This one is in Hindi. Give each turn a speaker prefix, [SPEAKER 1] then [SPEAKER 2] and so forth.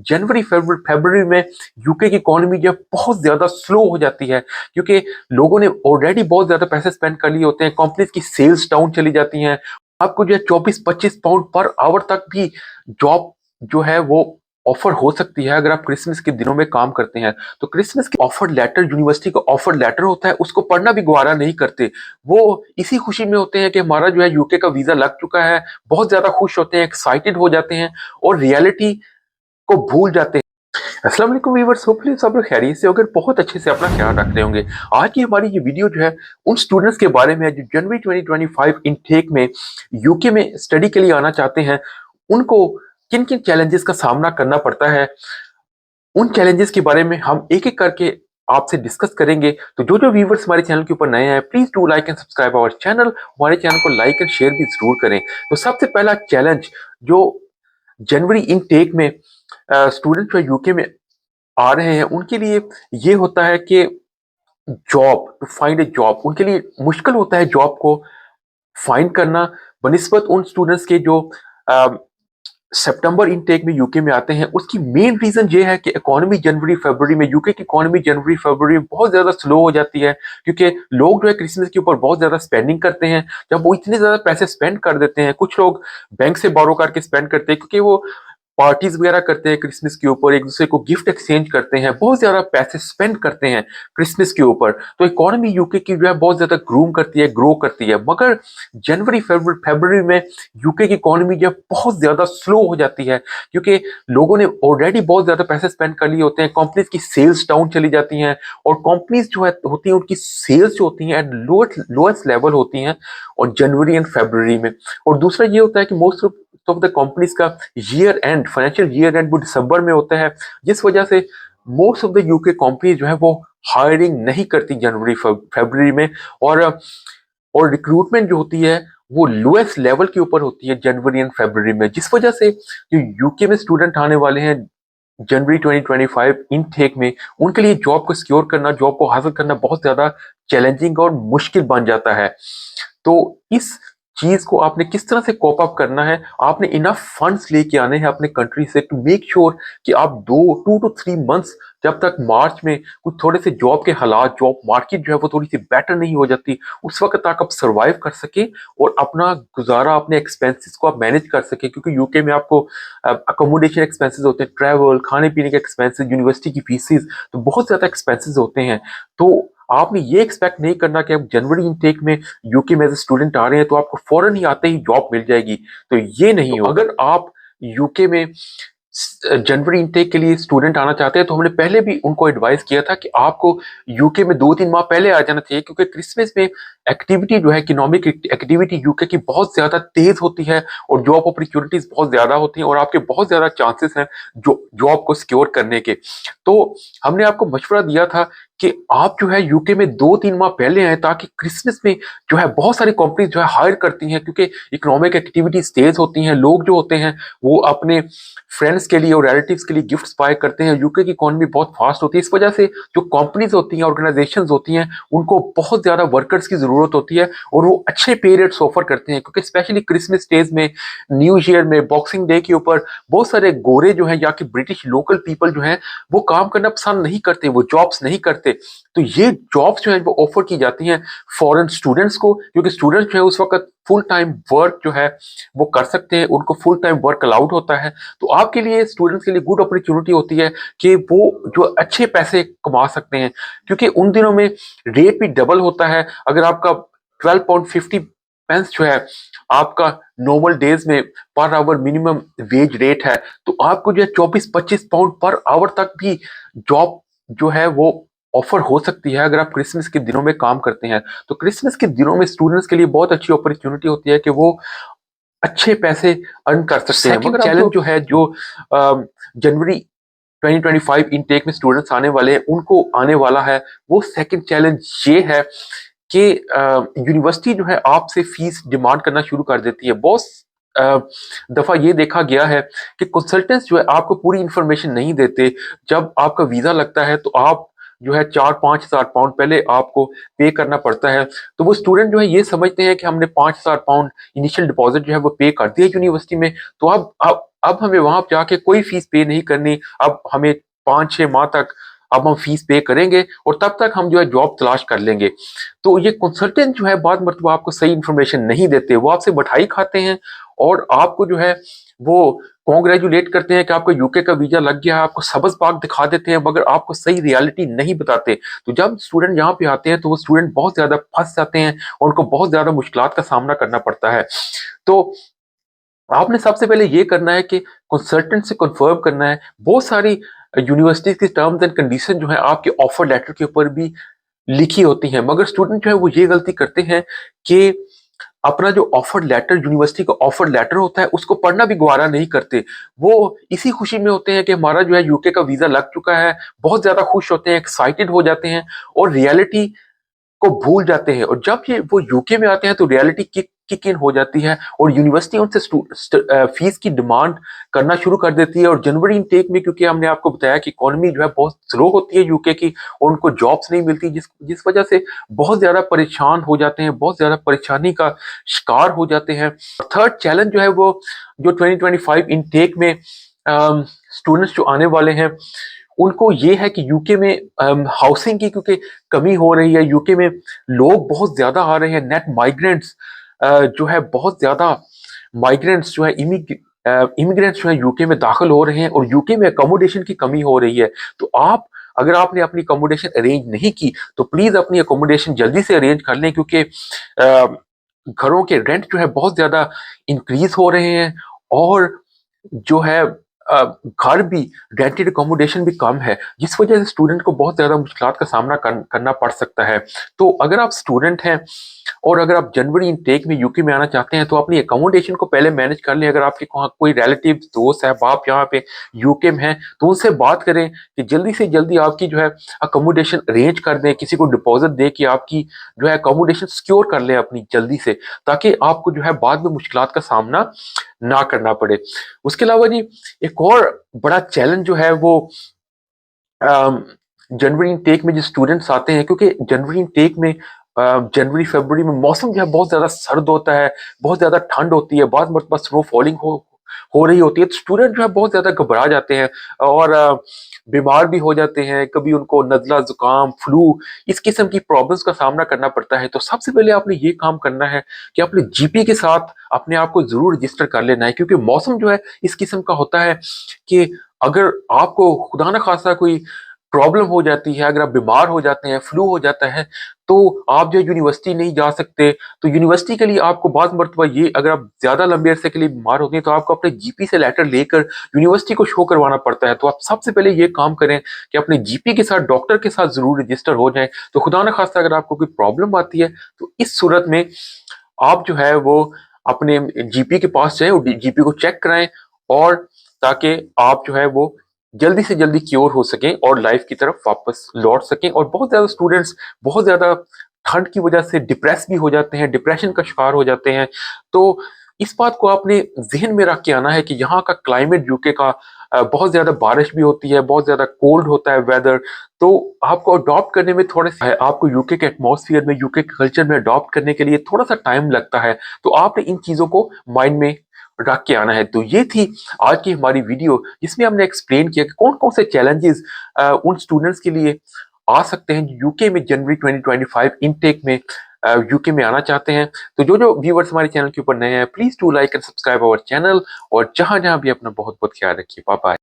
[SPEAKER 1] जनवरी फरवरी में यूके की इकोनॉमी जो है बहुत ज्यादा स्लो हो जाती है, क्योंकि लोगों ने ऑलरेडी बहुत ज्यादा पैसे स्पेंड कर लिए होते हैं, कंपनीज की सेल्स डाउन चली जाती हैं। आपको जो है 24-25 पाउंड पर आवर तक भी जॉब जो है वो ऑफर हो सकती है अगर आप क्रिसमस के दिनों में काम करते हैं। तो क्रिसमस के ऑफर लेटर, यूनिवर्सिटी का ऑफर लेटर होता है, उसको पढ़ना भी गवारा नहीं करते। वो इसी खुशी में होते हैं कि हमारा जो है यूके का वीजा लग चुका है, बहुत ज्यादा खुश होते हैं, एक्साइटेड हो जाते हैं और रियलिटी को भूल जाते हैं। अस्सलाम वालेकुम व्यूअर्स, होपफुली सब लोग खैरियत से होकर बहुत अच्छे से अपना ख्याल रख रहे होंगे। आज की हमारी ये वीडियो जो है उन स्टूडेंट्स के बारे में है जो जनवरी 2025 इनटेक में यूके में स्टडी के लिए आना चाहते हैं। उनको किन किन चैलेंजेस का सामना करना पड़ता है, उन चैलेंजेस के बारे में हम एक एक करके आपसे डिस्कस करेंगे। तो जो जो व्यूवर्स हमारे चैनल के ऊपर नए हैं, please do like and subscribe our channel. हमारे चैनल को लाइक एंड शेयर भी जरूर करें। तो सबसे पहला चैलेंज जो जनवरी इनटेक में स्टूडेंट जो यूके में आ रहे हैं उनके लिए ये होता है कि job, to find a job, उनके लिए मुश्किल होता है जॉब को फाइंड करना बनिस्बत उन स्टूडेंट्स के जो सितंबर इनटेक में यूके में आते हैं। उसकी मेन रीजन ये है कि इकोनॉमी जनवरी फरवरी में, यूके की इकोनॉमी जनवरी फरवरी में बहुत ज्यादा स्लो हो जाती है, क्योंकि लोग जो है क्रिसमस के ऊपर बहुत ज्यादा स्पेंडिंग करते हैं। जब वो इतने ज्यादा पैसे स्पेंड कर देते हैं, कुछ लोग बैंक से बोरो करके स्पेंड करते हैं क्योंकि वो पार्टीज वगैरह करते हैं क्रिसमस के ऊपर, एक दूसरे को गिफ्ट एक्सचेंज करते हैं, बहुत ज्यादा पैसे स्पेंड करते हैं क्रिसमस के ऊपर। तो इकोनॉमी यूके की जो है बहुत ज्यादा ग्रूम करती है, ग्रो करती है। मगर जनवरी फरवरी में यूके की इकोनॉमी जो है बहुत ज्यादा स्लो हो जाती है, क्योंकि लोगों ने ऑलरेडी बहुत ज्यादा पैसे स्पेंड कर लिए होते हैं, कंपनीज की सेल्स डाउन चली जाती हैं। और कंपनीज जो है होती हैं उनकी सेल्स जो होती हैं एट लोएस्ट लेवल होती हैं और जनवरी एंड फरवरी में। और दूसरा ये होता है कि मोस्ट ऑफ द कंपनीज का year and, financial year and वो दिसंबर में होता है, जिस वजह से most of the UK company जो है वो हायरिंग नहीं करती जनवरी फरवरी में। और रिक्रूटमेंट जो होती है वो लोएस्ट लेवल के ऊपर होती है जनवरी एंड फरवरी में, जिस वजह से जो यूके में स्टूडेंट आने वाले हैं जनवरी 2025 इनटेक में, उनके लिए जॉब को सिक्योर करना, जॉब को हासिल करना बहुत ज्यादा चैलेंजिंग और मुश्किल बन जाता है। तो इस चीज को आपने किस तरह से कोप अप करना है, आपने इनफ फंड्स लेके आने हैं अपने कंट्री से टू मेक श्योर कि आप 2 to 3 मंथ्स, जब तक मार्च में कुछ थोड़े से जॉब के हालात, जॉब मार्केट जो है वो थोड़ी सी बेटर नहीं हो जाती, उस वक्त तक आप सर्वाइव कर सके और अपना गुजारा, अपने एक्सपेंसेस को आप मैनेज कर सके। क्योंकि यूके में आपको अकोमोडेशन एक्सपेंसेस होते हैं, ट्रैवल, खाने पीने के एक्सपेंसेस, यूनिवर्सिटी की फीसिस, तो बहुत ज्यादा एक्सपेंसेस होते हैं। तो आपने ये एक्सपेक्ट नहीं करना कि आप जनवरी इनटेक में यूके में एज स्टूडेंट आ रहे हैं तो आपको फौरन ही आते ही जॉब मिल जाएगी। तो ये नहीं हो। अगर आप यूके में जनवरी इनटेक के लिए स्टूडेंट आना चाहते हैं तो हमने पहले भी उनको एडवाइस किया था कि आपको यूके में 2-3 माह पहले आ जाना चाहिए, क्योंकि क्रिसमस में एक्टिविटी जो है, इकोनॉमिक एक्टिविटी यूके की बहुत ज्यादा तेज होती है और जॉब अपॉर्चुनिटीज बहुत ज्यादा होती हैं और आपके बहुत ज्यादा चांसेस हैं जो जॉब को सिक्योर करने के। तो हमने आपको मशवरा दिया था कि आप जो है यूके में 2-3 माह पहले आए, ताकि क्रिसमस में जो है बहुत सारी कंपनीज जो है हायर करती हैं, क्योंकि इकोनॉमिक एक्टिविटीज तेज होती हैं, लोग जो होते हैं वो अपने फ्रेंड्स के लिए और रिलेटिव्स के लिए गिफ्ट्स बाय करते हैं। यूके की इकोनॉमी बहुत फास्ट होती है, इस वजह से जो कंपनीज होती हैं, ऑर्गेनाइजेशंस होती हैं, उनको बहुत ज्यादा वर्कर्स की जरूरत होती है और वो अच्छे पे रेट्स ऑफर करते हैं। क्योंकि स्पेशली क्रिसमस डेज में, न्यू ईयर में, बॉक्सिंग डे के ऊपर बहुत सारे गोरे जो हैं या कि ब्रिटिश लोकल पीपल जो हैं वो काम करना पसंद नहीं करते, वो जॉब्स नहीं करते। तो ये जॉब्स जो है वो ऑफर की जाती हैं फॉरेन स्टूडेंट्स को, क्योंकि स्टूडेंट्स जो है उस वक्त फुल टाइम वर्क जो है वो कर सकते हैं, उनको फुल टाइम वर्क अलाउड होता है। तो आपके लिए, स्टूडेंट्स के लिए गुड अपॉर्चुनिटी होती है कि वो जो अच्छे पैसे कमा सकते हैं, क्योंकि उन दिनों में रेट भी डबल होता है। अगर आपका 12.50 जो है आपका नॉर्मल डेज में per hour minimum wage rate है, तो आपको जो है 24-25 पाउंड पर आवर तक भी जॉब जो है वो ऑफर हो सकती है अगर आप क्रिसमस के दिनों में काम करते हैं। तो क्रिसमस के दिनों में स्टूडेंट्स के लिए बहुत अच्छी अपॉर्चुनिटी होती है कि वो अच्छे पैसे अर्न कर सकते हैं। मगर चैलेंज जो है, जो जनवरी 2025 इनटेक में स्टूडेंट्स आने वाले हैं उनको आने वाला है, वो सेकंड चैलेंज ये है कि यूनिवर्सिटी जो है आपसे फीस डिमांड करना शुरू कर देती है। बहुत दफा ये देखा गया है कि कंसल्टेंट्स जो है आपको पूरी इंफॉर्मेशन नहीं देते। जब आपका वीजा लगता है तो आप जो है 4-5 हज़ार पाउंड पहले आपको पे करना पड़ता है। तो वो स्टूडेंट जो है ये समझते हैं कि हमने 5 हज़ार पाउंड इनिशियल डिपॉजिट जो है वो पे कर दिया यूनिवर्सिटी में, तो अब हमें वहां जाके कोई फीस पे नहीं करनी, अब हमें 5-6 माह तक अब हम फीस पे करेंगे और तब तक हम जो है जॉब तलाश कर लेंगे। तो ये कंसल्टेंट जो है बाद मरतबा आपको सही इन्फॉर्मेशन नहीं देते, वो आपसे बधाई खाते हैं और आपको जो है वो कॉन्ग्रेचुलेट करते हैं कि आपको यूके का वीजा लग गया है, आपको सब्ज़ बाग दिखा देते हैं, मगर आपको सही रियलिटी नहीं बताते। तो जब स्टूडेंट यहाँ पे आते हैं तो वो स्टूडेंट बहुत ज्यादा फंस जाते हैं और उनको बहुत ज्यादा मुश्किलात का सामना करना पड़ता है। तो आपने सबसे पहले ये करना है कि कंसल्टेंट से कंफर्म करना है। बहुत सारी यूनिवर्सिटीज की टर्म्स एंड कंडीशन जो है आपके ऑफर लेटर के ऊपर भी लिखी होती हैं, मगर स्टूडेंट जो है वो ये गलती करते हैं कि अपना जो ऑफर लेटर, यूनिवर्सिटी का ऑफर लेटर होता है, उसको पढ़ना भी गवारा नहीं करते। वो इसी खुशी में होते हैं कि हमारा जो है यूके का वीजा लग चुका है, बहुत ज्यादा खुश होते हैं, एक्साइटेड हो जाते हैं और रियलिटी को भूल जाते हैं। और जब ये वो यूके में आते हैं तो रियलिटी किक इन हो जाती है और यूनिवर्सिटी उनसे फीस की डिमांड करना शुरू कर देती है। और जनवरी इनटेक में, क्योंकि हमने आपको बताया कि इकोनॉमी जो है बहुत स्लो होती है यूके की और उनको जॉब्स नहीं मिलती, जिस जिस वजह से बहुत ज्यादा परेशान हो जाते हैं, बहुत ज्यादा परेशानी का शिकार हो जाते हैं। थर्ड चैलेंज जो है वो जो 2025 इनटेक में स्टूडेंट्स जो आने वाले हैं उनको ये है कि यूके में हाउसिंग की क्योंकि कमी हो रही है, यूके में लोग बहुत ज्यादा आ रहे हैं, नेट माइग्रेंट्स जो है बहुत ज्यादा माइग्रेंट्स जो है इमिग्रेंट्स जो है यूके में दाखिल हो रहे हैं और यूके में अकोमोडेशन की कमी हो रही है। तो आप अगर आपने अपनी अकोमोडेशन अरेंज नहीं की तो प्लीज अपनी अकोमोडेशन जल्दी से अरेंज कर लें, क्योंकि घरों के रेंट जो है बहुत ज्यादा इंक्रीज हो रहे हैं और जो है घर भी, रेंटेड अकोमोडेशन भी कम है, जिस वजह से स्टूडेंट को बहुत ज्यादा मुश्किलात का सामना करना पड़ सकता है। तो अगर आप स्टूडेंट हैं और अगर आप जनवरी इनटेक में यूके में आना चाहते हैं तो अपनी अकोमोडेशन को पहले मैनेज कर लें। अगर आपके कोई रिलेटिव दोस्त है, बाप यहाँ पे यूके में हैं, तो उनसे बात करें कि जल्दी से जल्दी आपकी जो है अकोमोडेशन अरेंज कर दें, किसी को डिपॉजिट दे कि आपकी जो है अकोमोडेशन सिक्योर कर लें अपनी जल्दी से, ताकि आपको जो है बाद में मुश्किलात का सामना ना करना पड़े। उसके अलावा जी एक और बड़ा चैलेंज जो है वो जनवरी इनटेक में जो स्टूडेंट्स आते हैं, क्योंकि जनवरी इनटेक में जनवरी फरवरी में मौसम जो है बहुत ज्यादा सर्द होता है, बहुत ज्यादा ठंड होती है, बाद मरतबा स्नो फॉलिंग हो रही होती है, तो स्टूडेंट जो है बहुत ज्यादा घबरा जाते हैं और बीमार भी हो जाते हैं। कभी उनको नजला, जुकाम, फ्लू, इस किस्म की प्रॉब्लम्स का सामना करना पड़ता है। तो सबसे पहले आपने ये काम करना है कि अपने जीपी के साथ अपने आप को जरूर रजिस्टर कर लेना है, क्योंकि मौसम जो है इस किस्म का होता है कि अगर आपको खुदा न खासा कोई प्रॉब्लम हो जाती है, अगर आप बीमार हो जाते हैं, फ्लू हो जाता है, तो आप जो यूनिवर्सिटी नहीं जा सकते। तो यूनिवर्सिटी के लिए आपको बाद मरतबा ये, अगर आप ज्यादा लंबे अरसे के लिए बीमार होते हैं तो आपको अपने जीपी से लेटर लेकर यूनिवर्सिटी को शो करवाना पड़ता है। तो आप सबसे पहले ये काम करें कि अपने जीपी के साथ, डॉक्टर के साथ जरूर रजिस्टर हो जाए। तो खुदा न खास्ता अगर आपको कोई प्रॉब्लम आती है तो इस सूरत में आप जो है वो अपने जीपी के पास जाए और जीपी को चेक कराएं, और ताकि आप जो है वो जल्दी से जल्दी क्योर हो सकें और लाइफ की तरफ वापस लौट सकें। और बहुत ज्यादा स्टूडेंट्स बहुत ज्यादा ठंड की वजह से डिप्रेस भी हो जाते हैं, डिप्रेशन का शिकार हो जाते हैं। तो इस बात को आपने जहन में रख के आना है कि यहाँ का क्लाइमेट यूके का बहुत ज्यादा बारिश भी होती है, बहुत ज्यादा कोल्ड होता है वेदर। तो आपको अडॉप्ट करने में थोड़े से आपको यूके के एटमॉस्फेयर में, यूके के कल्चर में अडॉप्ट करने के लिए थोड़ा सा टाइम लगता है। तो आपने इन चीजों को माइंड में रख के आना है। तो ये थी आज की हमारी वीडियो, जिसमें हमने एक्सप्लेन किया कि कौन कौन से चैलेंजेस उन स्टूडेंट्स के लिए आ सकते हैं यूके में जनवरी 2025 इनटेक में यूके में आना चाहते हैं। तो जो जो व्यूअर्स हमारे चैनल के ऊपर नए हैं, please do like and subscribe our channel, और जहां जहां भी अपना बहुत बहुत ख्याल रखिए। Bye bye.